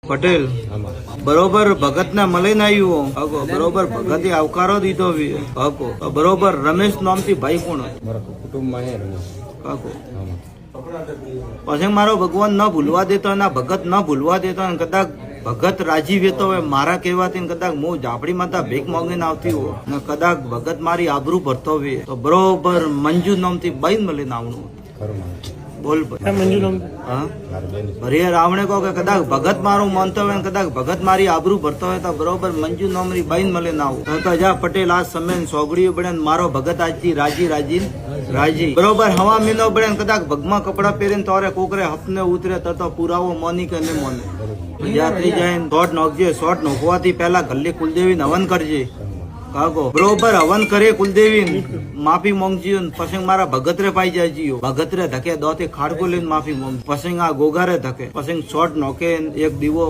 પટેલ બરોબર ભગત ને મળીને આવ્યું હકો બરોબર ભગતે આવકારો દીધો હકો બરોબર રમેશ નામથી ભાઈ કોણ હકો પછી મારો ભગવાન ન ભૂલવા દેતો ના ભગત ન ભૂલવા દેતો કદાચ ભગત રાજી વેતો હોય મારા કહેવાથી કદાચ હું ઝાપડી માતા ભેખ માંગીને આવતી હોય ને કદાચ ભગત મારી આબરૂ ભરતો હોય તો બરોબર મંજુ નામથી બાઈ મળીને આવવાનું બોલ ભરિયા રાવણે કહો કે કદાચ ભગત મારું માનતો હોય કદાચ ભગત મારી આબરૂ ભરતો હોય તો બરોબર મંજુ નામની બાઈ મળે ના આવું તો જા પટેલ આ સમય સોગડીઓ પડે મારો ભગત આજથી રાજી બરોબર હવા મીનો પડે કદાચ ભગમાં કપડા પહેરીને તોરે કોકરે હપને ઉતરે તો પુરાવો મોની કે નહીં મોને જ્યાં થઈ જાય શોટ નોખજે શોટ નોખવાથી પહેલા ગલ્લી કુલદેવી હવન કરજે કાકો બરોબર હવન કરે કુલદેવી માફી માંગજી પછી મારા ભગતરે પાઈ જાય જીઓ ભગતરે ધકે દોથી ખાડકો લઈને માફી માંગ પછી આ ગોગારે ધકે પછી શોટ નોકે એક દીવો